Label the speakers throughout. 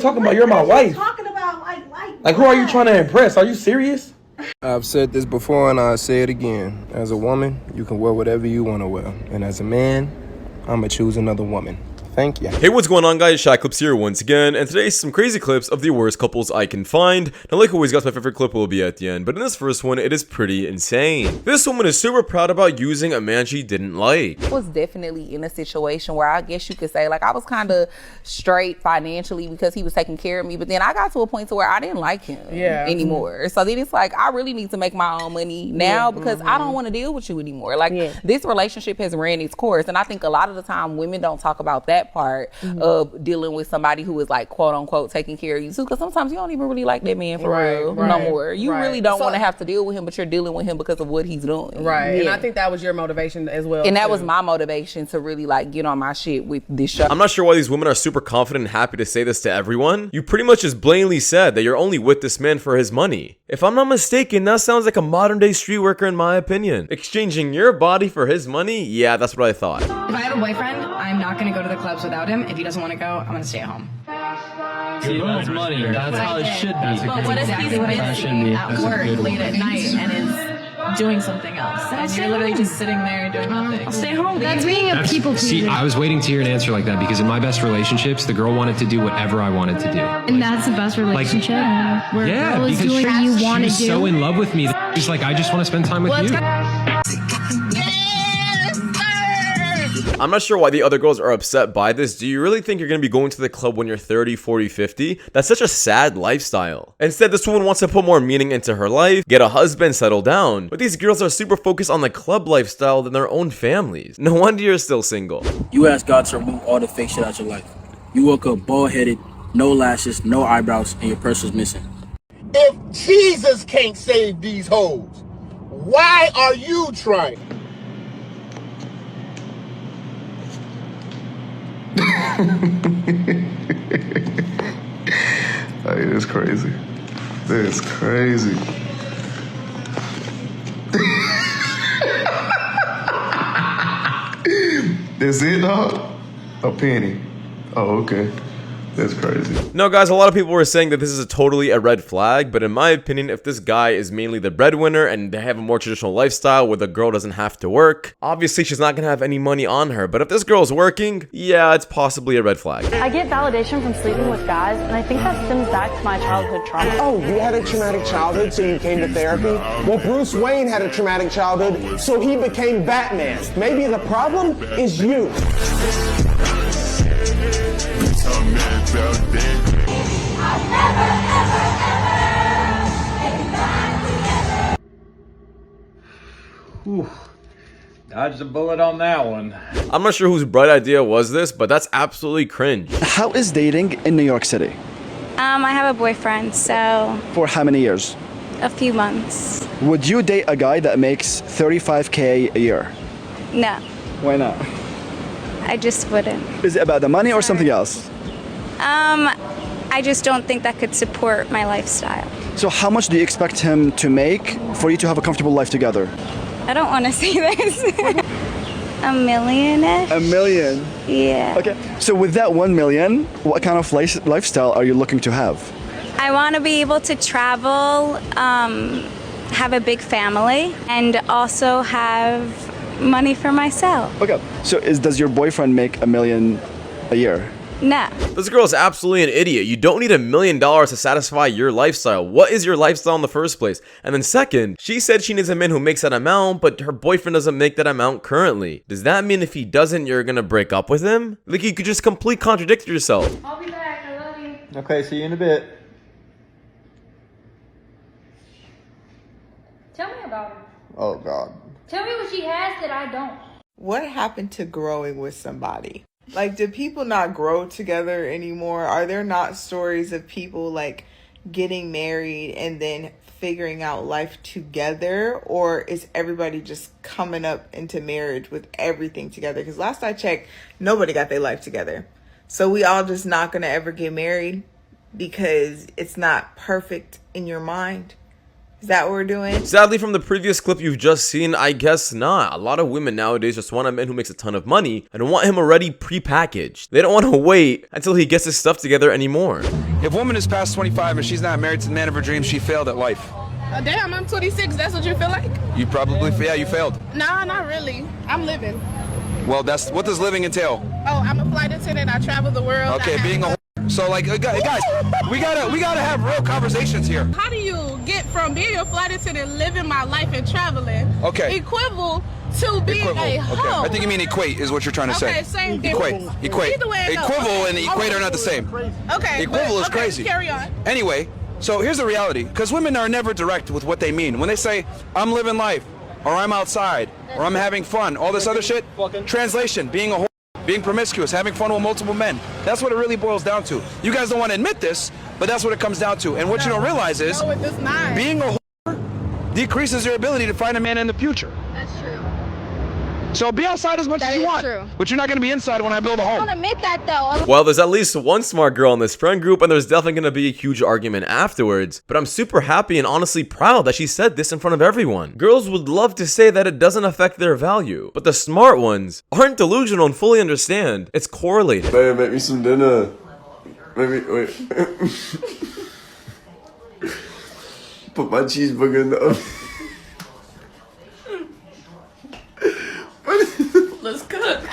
Speaker 1: talking about? You're my wife.
Speaker 2: Talking about
Speaker 1: like who are you trying to impress? Are you serious?
Speaker 3: I've said this before and I'll say it again. As a woman, you can wear whatever you want to wear. And as a man, I'ma choose another woman. Thank you.
Speaker 4: Hey, what's going on, guys? Shak-Clips here once again, and today's some crazy clips of the worst couples I can find. Now, like always, guys, my favorite clip will be at the end, but in this first one, it is pretty insane. This woman is super proud about using a man she didn't like.
Speaker 5: I was definitely in a situation where I guess you could say, like, I was kind of straight financially because he was taking care of me, but then I got to a point to where I didn't like him anymore. So then it's like, I really need to make my own money now because I don't want to deal with you anymore. Like, this relationship has ran its course, and I think a lot of the time women don't talk about that part of dealing with somebody who is like quote unquote taking care of you too, because sometimes you don't even really like that man for real no more. You really don't want to have to deal with him, but you're dealing with him because of what he's doing.
Speaker 2: And I think that was your motivation as well.
Speaker 5: And that was my motivation to really like get on my shit with this show.
Speaker 4: I'm not sure why these women are super confident and happy to say this to everyone. You pretty much just blatantly said that you're only with this man for his money. If I'm not mistaken, that sounds like a modern day street worker in my opinion. Exchanging your body for his money? Yeah, that's what I thought.
Speaker 6: If I have a boyfriend, I'm not gonna go to the clubs without him. If he doesn't want to go, I'm gonna stay at home.
Speaker 7: See, that's money. That's how it should be.
Speaker 6: But what if he's busy at work late at night and is doing something else, and you're literally just sitting there doing nothing? I'll stay home.
Speaker 8: That's being a people pleaser.
Speaker 7: See, I was waiting to hear an answer like that because in my best relationships, the girl wanted to do whatever I wanted to do.
Speaker 8: And that's the best relationship. Where
Speaker 7: yeah,
Speaker 8: a girl is
Speaker 7: because
Speaker 8: doing what you want to do.
Speaker 7: she's so in love with me that she's like, I just want to spend time with you.
Speaker 4: I'm not sure why the other girls are upset by this. Do you really think you're going to be going to the club when you're 30, 40, 50? That's such a sad lifestyle. Instead, this woman wants to put more meaning into her life, get a husband, settle down. But these girls are super focused on the club lifestyle than their own families. No wonder you're still single.
Speaker 9: You ask God to remove all the fake shit out your life. You woke up bald-headed, no lashes, no eyebrows, and your purse was missing.
Speaker 10: If Jesus can't save these hoes, why are you trying?
Speaker 11: Hey, that's crazy. That's crazy. That's it, dog? A penny. Oh, okay. That's crazy.
Speaker 4: No, guys, a lot of people were saying that this is totally a red flag, but in my opinion, if this guy is mainly the breadwinner and they have a more traditional lifestyle where the girl doesn't have to work, obviously she's not gonna have any money on her. But if this girl's working, yeah, it's possibly a red flag.
Speaker 12: I get validation from sleeping with guys, and I think that stems back to my childhood trauma.
Speaker 13: Oh, you had a traumatic childhood, so you came to therapy? Well, Bruce Wayne had a traumatic childhood, so he became Batman. Maybe the problem is you.
Speaker 14: Dodged a bullet on that one.
Speaker 4: I'm not sure whose bright idea was this, but that's absolutely cringe.
Speaker 15: How is dating in New York City?
Speaker 16: I have a boyfriend, so...
Speaker 15: For how many years?
Speaker 16: A few months.
Speaker 15: Would you date a guy that makes $35K a year?
Speaker 16: No.
Speaker 15: Why not?
Speaker 16: I just wouldn't.
Speaker 15: Is it about the money or something else?
Speaker 16: I just don't think that could support my lifestyle.
Speaker 15: So how much do you expect him to make for you to have a comfortable life together?
Speaker 16: I don't want to say this. A million-ish?
Speaker 15: A million?
Speaker 16: Yeah.
Speaker 15: Okay, so with that 1 million, what kind of lifestyle are you looking to have?
Speaker 16: I want to be able to travel, have a big family, and also have money for myself.
Speaker 15: Okay, so does your boyfriend make $1 million a year?
Speaker 16: No.
Speaker 4: This girl is absolutely an idiot. You don't need $1 million to satisfy your lifestyle. What is your lifestyle in the first place? And then second, she said she needs a man who makes that amount, but her boyfriend doesn't make that amount currently. Does that mean if he doesn't, you're gonna break up with him? Like, you could just completely contradict yourself.
Speaker 12: I'll be back. I love you.
Speaker 14: Okay, see you in a bit.
Speaker 12: Tell me about her.
Speaker 14: Oh, God.
Speaker 12: Tell me what she has that I don't.
Speaker 2: What happened to growing with somebody? Like, do people not grow together anymore? Are there not stories of people like getting married and then figuring out life together? Or is everybody just coming up into marriage with everything together? Because last I checked, nobody got their life together. So we all just not going to ever get married because it's not perfect in your mind. Is that what we're doing?
Speaker 4: Sadly, from the previous clip you've just seen, I guess not. A lot of women nowadays just want a man who makes a ton of money and want him already pre-packaged. They don't want to wait until he gets his stuff together anymore.
Speaker 17: If a woman is past 25 and she's not married to the man of her dreams, she failed at life.
Speaker 18: Damn, I'm 26. That's what you feel like?
Speaker 17: You probably, yeah, you failed.
Speaker 18: Nah, not really. I'm living.
Speaker 17: Well, what does living entail?
Speaker 18: Oh, I'm a flight attendant. I travel the world.
Speaker 17: Okay, being a so like guys, we gotta have real conversations here.
Speaker 18: How do you get from being a flight attendant, living my life and traveling, equivalent to being a hoe?
Speaker 17: Okay, I think you mean equate is what you're trying to say.
Speaker 18: Okay, same
Speaker 17: Equate.
Speaker 18: Either way,
Speaker 17: Equivalent and equate are not the same.
Speaker 18: Okay,
Speaker 17: equivalent is crazy.
Speaker 18: Carry on.
Speaker 17: Anyway, so here's the reality, because women are never direct with what they mean. When they say, I'm living life, or I'm outside, or I'm having fun, all this other shit, translation, being a whore, being promiscuous, having fun with multiple men. That's what it really boils down to. You guys don't want to admit this, but that's what it comes down to. And what you don't realize is, being a whore decreases your ability to find a man in the future.
Speaker 18: That's true.
Speaker 17: So be outside as much as you want, but you're not going to be inside when I build a home.
Speaker 18: I don't admit that though.
Speaker 4: Well, there's at least one smart girl in this friend group, and there's definitely going to be a huge argument afterwards, but I'm super happy and honestly proud that she said this in front of everyone. Girls would love to say that it doesn't affect their value, but the smart ones aren't delusional and fully understand it's correlated.
Speaker 11: Babe, make me some dinner. Maybe, wait. Put my cheeseburger in the oven.
Speaker 6: Let's cook.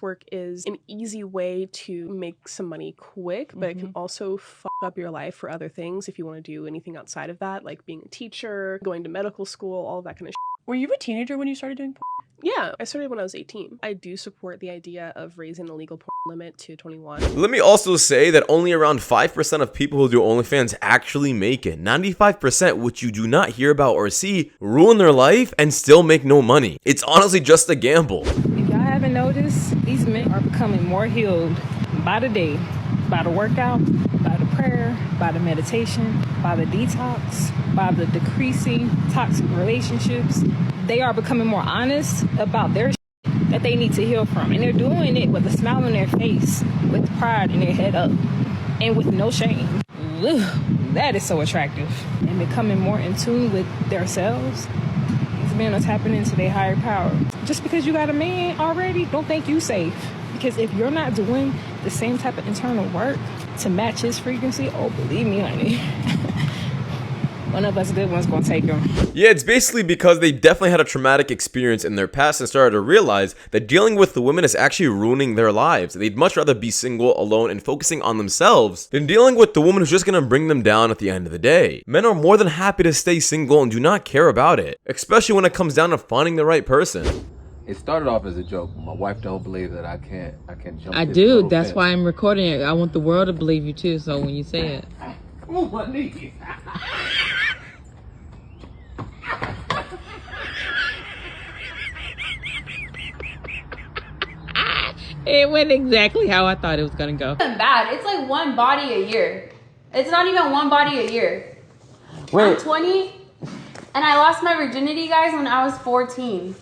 Speaker 19: Work is an easy way to make some money quick, but it can also fuck up your life for other things if you want to do anything outside of that, like being a teacher, going to medical school, all that kind of shit.
Speaker 6: Were you a teenager when you started doing porn?
Speaker 19: Yeah, I started when I was 18. I do support the idea of raising the legal porn limit to 21.
Speaker 4: Let me also say that only around 5% of people who do OnlyFans actually make it. 95%, which you do not hear about or see, ruin their life and still make no money. It's honestly just a gamble.
Speaker 20: If y'all haven't noticed, these men are becoming more healed by the day, by the workout, by the prayer, by the meditation, by the detox, by the decreasing toxic relationships. They are becoming more honest about their shit that they need to heal from. And they're doing it with a smile on their face, with pride in their head up, and with no shame. Ugh, that is so attractive. And becoming more in tune with themselves. These men are tapping into their higher power. Just because you got a man already, don't think you safe. Because if you're not doing the same type of internal work to match his frequency, oh, believe me, honey. One of us good ones gonna take him.
Speaker 4: Yeah, it's basically because they definitely had a traumatic experience in their past and started to realize that dealing with the women is actually ruining their lives. They'd much rather be single, alone, and focusing on themselves than dealing with the woman who's just gonna bring them down at the end of the day. Men are more than happy to stay single and do not care about it, especially when it comes down to finding the right person.
Speaker 21: It started off as a joke. My wife don't believe that I can't jump.
Speaker 22: I do. That's why I'm recording it. I want the world to believe you too. So when you say it.
Speaker 21: Ooh, my knee.
Speaker 22: It went exactly how I thought it was gonna go.
Speaker 23: It's bad. It's like one body a year. It's not even one body a year.
Speaker 21: Wait.
Speaker 23: I'm 20 and I lost my virginity, guys, when I was 14.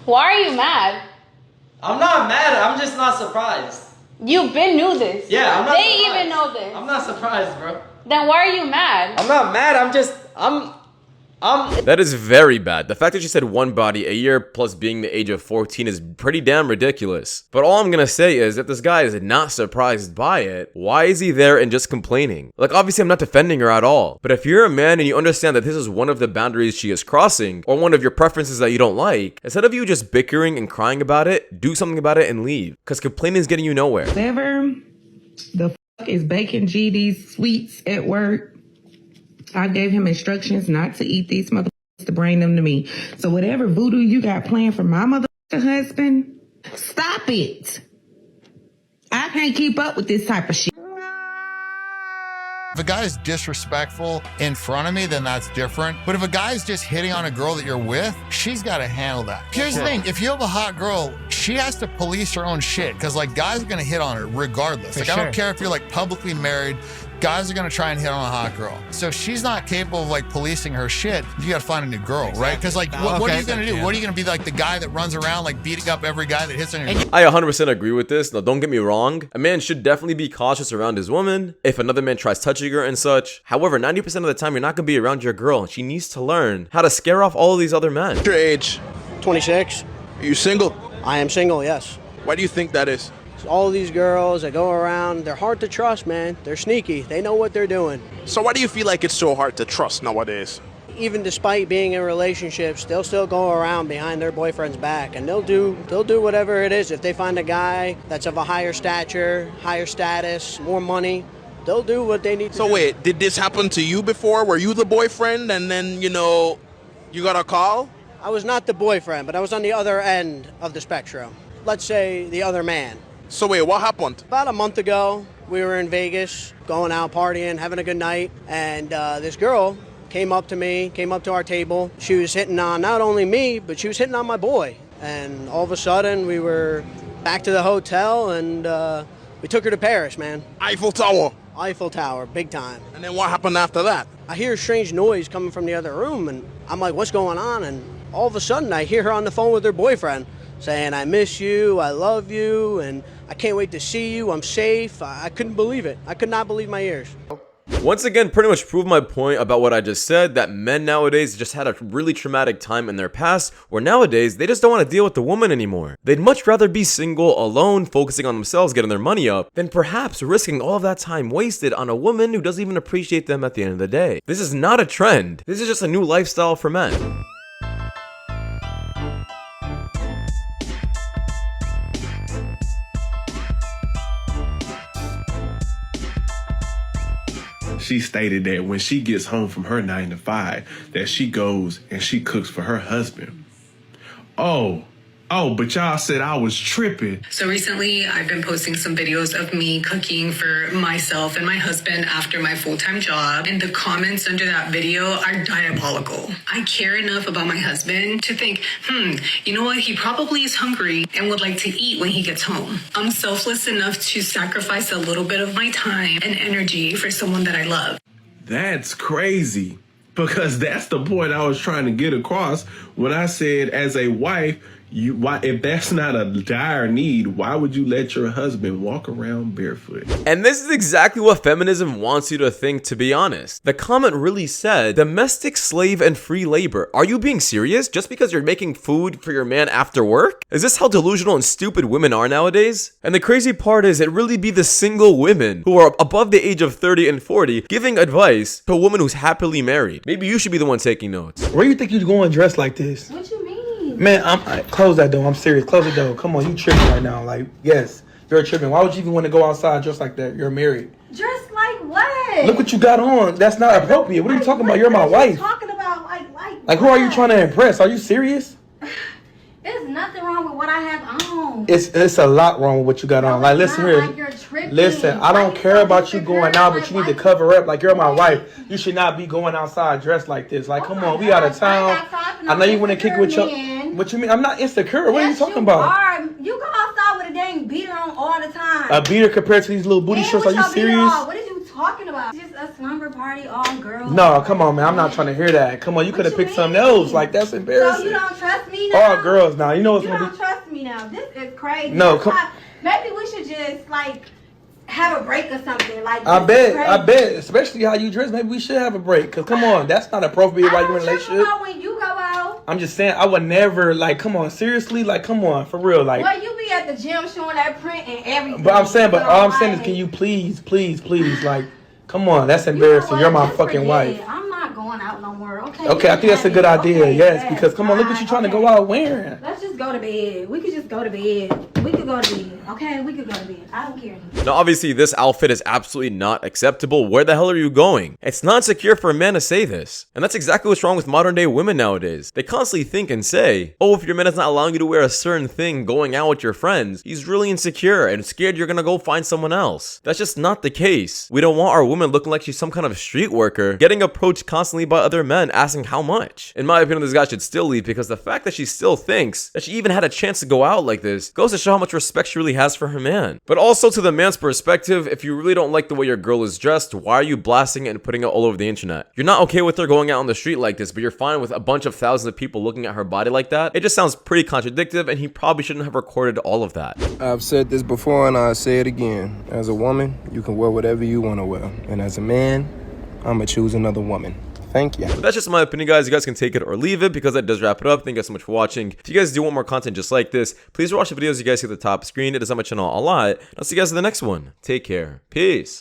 Speaker 23: Why are you mad?
Speaker 24: I'm not mad. I'm just not surprised.
Speaker 23: You knew this.
Speaker 24: Yeah, I'm not
Speaker 23: They
Speaker 24: surprised.
Speaker 23: even know this.
Speaker 24: I'm not surprised, bro.
Speaker 23: Then why are you mad?
Speaker 24: I'm not mad. I'm
Speaker 4: That is very bad. The fact that she said one body a year plus being the age of 14 is pretty damn ridiculous. But all I'm gonna say is that this guy is not surprised by it. Why is he there and just complaining? Like, obviously I'm not defending her at all, but if you're a man and you understand that this is one of the boundaries she is crossing, or one of your preferences that you don't like, instead of you just bickering and crying about it, do something about it and leave. Because complaining is getting you nowhere.
Speaker 25: Whatever the fuck is baking G these sweets at work, I gave him instructions not to eat these motherfuckers to bring them to me. So whatever voodoo you got planned for my motherfucking husband, stop it. I can't keep up with this type of shit.
Speaker 26: If a guy's disrespectful in front of me, then that's different. But if a guy's just hitting on a girl that you're with, she's got to handle that. Here's the thing. If you have a hot girl, she has to police her own shit because like guys are gonna hit on her regardless. Like I don't care if you're like publicly married, guys are gonna try and hit on a hot girl. So if she's not capable of like policing her shit, you gotta find a new girl, right? Because like what are you gonna do? What are you gonna be like the guy that runs around like beating up every guy that hits on your
Speaker 4: I 100% agree with this. Now don't get me wrong, a man should definitely be cautious around his woman if another man tries touching her and such. However, 90% of the time you're not gonna be around your girl and she needs to learn how to scare off all of these other men.
Speaker 1: Your age?
Speaker 3: 26.
Speaker 1: Are you single?
Speaker 3: I am single, yes.
Speaker 1: Why do you think that is?
Speaker 3: All these girls that go around, they're hard to trust, man. They're sneaky. They know what they're doing.
Speaker 1: So why do you feel like it's so hard to trust nowadays?
Speaker 3: Even despite being in relationships, they'll still go around behind their boyfriend's back, and they'll do whatever it is. If they find a guy that's of a higher stature, higher status, more money, they'll do what they need to do.
Speaker 1: So wait, did this happen to you before? Were you the boyfriend and then, you know, you got a call?
Speaker 3: I was not the boyfriend, but I was on the other end of the spectrum. Let's say the other man.
Speaker 1: So wait, what happened?
Speaker 3: About a month ago, we were in Vegas, going out partying, having a good night, and this girl came up to me, came up to our table. She was hitting on not only me, but she was hitting on my boy. And all of a sudden, we were back to the hotel, and we took her to Paris, man.
Speaker 1: Eiffel Tower.
Speaker 3: Eiffel Tower, big time.
Speaker 1: And then what happened after that?
Speaker 3: I hear a strange noise coming from the other room, and I'm like, what's going on? And all of a sudden, I hear her on the phone with her boyfriend saying, I miss you, I love you, and I can't wait to see you, I'm safe. I couldn't believe it. I could not believe my ears.
Speaker 4: Once again, pretty much proved my point about what I just said, that men nowadays just had a really traumatic time in their past, where nowadays they just don't want to deal with the woman anymore. They'd much rather be single, alone, focusing on themselves, getting their money up, than perhaps risking all of that time wasted on a woman who doesn't even appreciate them at the end of the day. This is not a trend. This is just a new lifestyle for men.
Speaker 11: She stated that when she gets home from her 9 to 5, that she goes and she cooks for her husband. Oh, but y'all said I was tripping.
Speaker 5: So recently, I've been posting some videos of me cooking for myself and my husband after my full-time job. And the comments under that video are diabolical. I care enough about my husband to think, you know what? He probably is hungry and would like to eat when he gets home. I'm selfless enough to sacrifice a little bit of my time and energy for someone that I love.
Speaker 11: That's crazy. Because that's the point I was trying to get across when I said, as a wife, if that's not a dire need, why would you let your husband walk around barefoot?
Speaker 4: And this is exactly what feminism wants you to think, to be honest. The comment really said, domestic slave and free labor. Are you being serious? Just because you're making food for your man after work? Is this how delusional and stupid women are nowadays? And the crazy part is, it really be the single women who are above the age of 30 and 40 giving advice to a woman who's happily married. Maybe you should be the one taking notes.
Speaker 7: Where do you think you're going dressed like this?
Speaker 23: What you mean?
Speaker 7: Man, close that door. I'm serious. Close the door. Come on, you tripping right now. Like, yes, you're tripping. Why would you even want to go outside dressed like that? You're married.
Speaker 23: Dressed like what?
Speaker 7: Look what you got on. That's not appropriate. What are you talking about? You're my wife.
Speaker 23: Talking about
Speaker 7: like who are you trying to impress? Are you serious?
Speaker 23: There's nothing wrong with what I have on.
Speaker 7: It's a lot wrong with what you got on. Like, listen here.
Speaker 23: Like you're tripping.
Speaker 7: Listen, I don't care about you going out, but you need to cover up. Like, you're my wife. You should not be going outside dressed like this. Like, come on, we out of town. I know you want to kick it with your. What you mean? I'm not insecure. What are you talking about?
Speaker 23: You go outside with a dang beater on all the time.
Speaker 7: A beater compared to these little booty shorts? Are you serious?
Speaker 23: What are you talking about? Just a slumber party, all girls.
Speaker 7: No, come on, man. I'm not trying to hear that. Come on, you could have picked something else. Like, that's embarrassing.
Speaker 23: So you don't trust me now?
Speaker 7: All girls now. You know what's
Speaker 23: going
Speaker 7: to
Speaker 23: be? You don't trust me now. This is crazy.
Speaker 7: No, come.
Speaker 23: Maybe we should just, like, have a break or something. Like,
Speaker 7: I bet. Especially how you dress. Maybe we should have a break. Because, come on, that's not appropriate while you're in a relationship.
Speaker 23: When you go out.
Speaker 7: I'm just saying, I would never, like, come on, seriously? Like, come on, for real. Like,
Speaker 23: well, you be at the gym showing that print and everything.
Speaker 7: But I'm saying, all I'm saying is, can you please, like, come on, that's embarrassing. You're my fucking wife.
Speaker 23: I'm not going out no more, okay?
Speaker 7: Okay, I think that's a good idea, yes. Because, come on, look what you're trying to go out wearing.
Speaker 23: Let's just go to bed. We could just go to bed.
Speaker 8: We could go to bed, okay? We could go to bed. I don't care.
Speaker 4: Now, obviously, this outfit is absolutely not acceptable. Where the hell are you going? It's not secure for a man to say this. And that's exactly what's wrong with modern day women nowadays. They constantly think and say, oh, if your man is not allowing you to wear a certain thing going out with your friends, he's really insecure and scared you're gonna go find someone else. That's just not the case. We don't want our woman looking like she's some kind of street worker, getting approached constantly by other men asking how much. In my opinion, this guy should still leave, because the fact that she still thinks that she even had a chance to go out like this goes to show how much respect she really has for her man. But also, to the man's perspective, if you really don't like the way your girl is dressed, why are you blasting it and putting it all over the internet? You're not okay with her going out on the street like this, but you're fine with a bunch of thousands of people looking at her body like that. It just sounds pretty contradictory, and he probably shouldn't have recorded all of that.
Speaker 9: I've said this before and I'll say it again. As a woman, you can wear whatever you want to wear. And as a man, I'ma choose another woman. Thank you.
Speaker 4: But that's just my opinion, guys. You guys can take it or leave it, because that does wrap it up. Thank you guys so much for watching. If you guys do want more content just like this, please watch the videos you guys see at the top screen. It does help my channel a lot. I'll see you guys in the next one. Take care. Peace.